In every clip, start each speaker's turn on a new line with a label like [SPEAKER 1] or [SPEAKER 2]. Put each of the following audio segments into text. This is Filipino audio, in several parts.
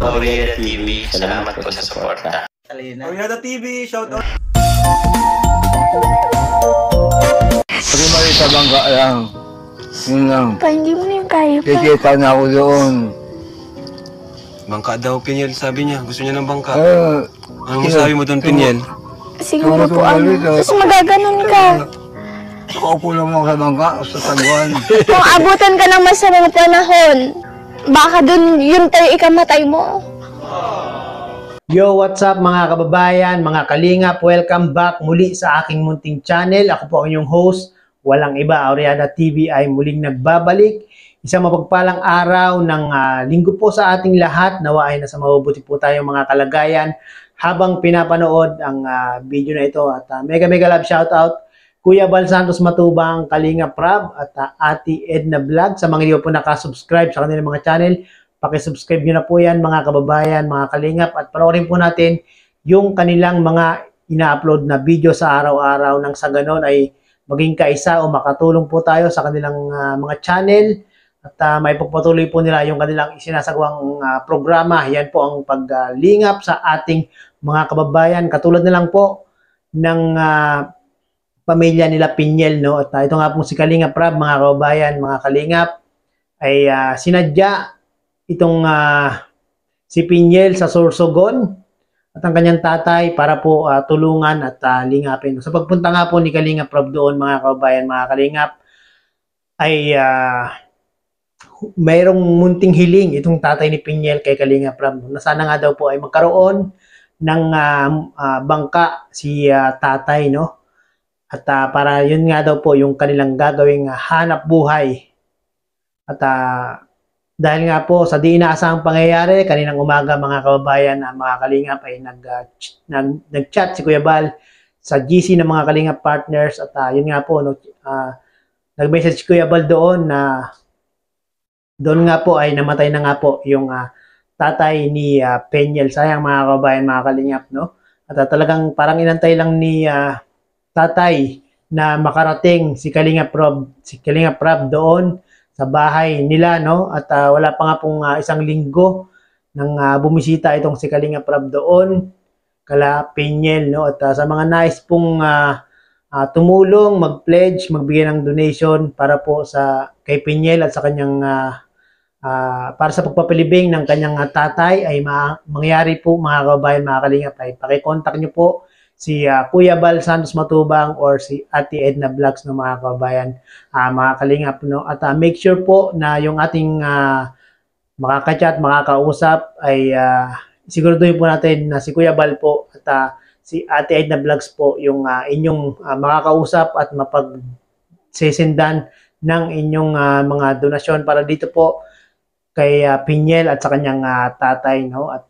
[SPEAKER 1] Oriada TV, salamat po sa suporta.
[SPEAKER 2] Oriada TV, shout out.
[SPEAKER 3] Pati mali sa bangka lang. Yun lang.
[SPEAKER 4] Pa, hindi mo na yung kaya pa.
[SPEAKER 3] Kikita na ako doon.
[SPEAKER 5] Bangka daw, Piniel. Sabi niya, gusto niya ng bangka.
[SPEAKER 3] Eh,
[SPEAKER 5] Ano masabi mo doon, Piniel?
[SPEAKER 4] Siguro po ano.
[SPEAKER 3] Tumutulog
[SPEAKER 4] Tapos magaganon ka.
[SPEAKER 3] Nakaupo lang ako sa bangka sa taguan.
[SPEAKER 4] Kung abutan ka ng masamang panahon, baka dun yun tayo ikamatay mo.
[SPEAKER 6] Yo, what's up mga kababayan, mga kalingap, welcome back muli sa aking munting channel. Ako po ang inyong host, walang iba, Oriada TV ay muling nagbabalik. Isang mapagpalang araw ng linggo po sa ating lahat. Nawa ay nasa mabubuti po tayo mga kalagayan habang pinapanood ang video na ito. At mega love shoutout Kuya Bal Santos Matubang, Kalinga Prab at Ate Edna Vlog. Sa mga hindi po nakasubscribe sa kanilang mga channel, pakisubscribe nyo na po yan mga kababayan, mga kalingap, at panoorin po natin yung kanilang mga ina-upload na video sa araw-araw nang sa ganon ay maging kaisa o makatulong po tayo sa kanilang mga channel at may pagpatuloy po nila yung kanilang isinasagawang programa. Yan po ang paglingap sa ating mga kababayan. Katulad na lang po ng pamilya nila Piniel, no? At ito nga po si Kalinga Prab, mga kababayan, mga kalingap, ay sinadya itong si Piniel sa Sorsogon at ang kanyang tatay para po tulungan at lingapin. Sa pagpunta nga po ni Kalinga Prab doon, mga kababayan, mga kalingap, ay mayroong munting hiling itong tatay ni Piniel kay Kalinga Prab na sana nga daw po ay magkaroon ng bangka si tatay, no? At para yun nga daw po yung kanilang gagawing hanap buhay. At dahil nga po sa di inaasahang pangyayari, kaninang umaga mga kababayan, mga kalingap ay nag-chat si Kuya Bal sa GC ng mga kalingap partners at yun nga po, no, nag-message si Kuya Bal doon na doon nga po ay namatay na nga po yung tatay ni Piniel. Sayang mga kababayan, mga kalingap, no? At talagang parang inantay lang ni tatay na makarating si Kalinga Prab doon sa bahay nila, no? At wala pa nga pong isang linggo nang bumisita itong si Kalinga Prab doon kala Piniel, no? At sa mga nais pong tumulong, mag-pledge, magbigay ng donation para po sa kay Piniel at sa kanyang para sa pagpapalibing ng kanyang tatay ay mangyari po mga kababayan, mga kalingap, ay paki-contact nyo po si Kuya Bal Santos Matubang or si Ate Edna Vlogs, no, mga kababayan, mga kalingap, no? At make sure po na yung ating makaka-chat, makakausap ay siguraduhin po natin na si Kuya Bal po at si Ate Edna Vlogs po yung inyong makakausap at mapagsesendan ng inyong mga donasyon para dito po kay Piniel at sa kanyang tatay, no? At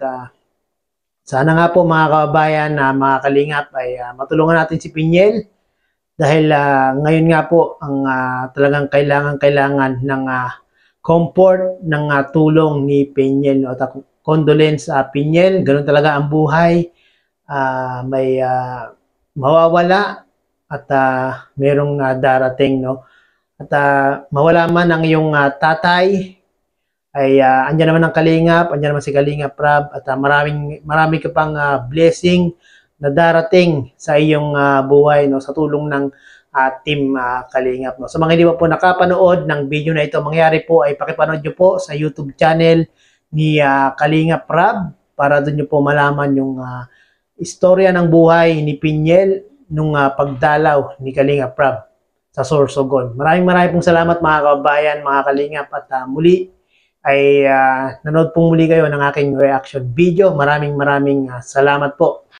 [SPEAKER 6] sana nga po mga kababayan, mga kalingap, ay matulungan natin si Piniel dahil ngayon nga po ang talagang kailangan ng comfort ng tulong ni Piniel, no? At condolence Piniel, ganun talaga ang buhay, may mawawala at merong darating, no? At mawala man ang iyong tatay, ay andyan naman ang kalingap, andyan naman si Kalinga Prab at marami ka pang blessing na darating sa iyong buhay, no, sa tulong ng team Kalingap, no. Sa mga hindi pa po nakapanood ng video na ito, mangyari po ay pakipanood nyo po sa YouTube channel ni Kalinga Prab para doon nyo po malaman yung istorya ng buhay ni Piniel nung pagdalaw ni Kalinga Prab sa Sorsogon. Maraming pong salamat mga kababayan, mga kalingap, at muli ay nanood pong muli kayo ng aking reaction video. Maraming salamat po.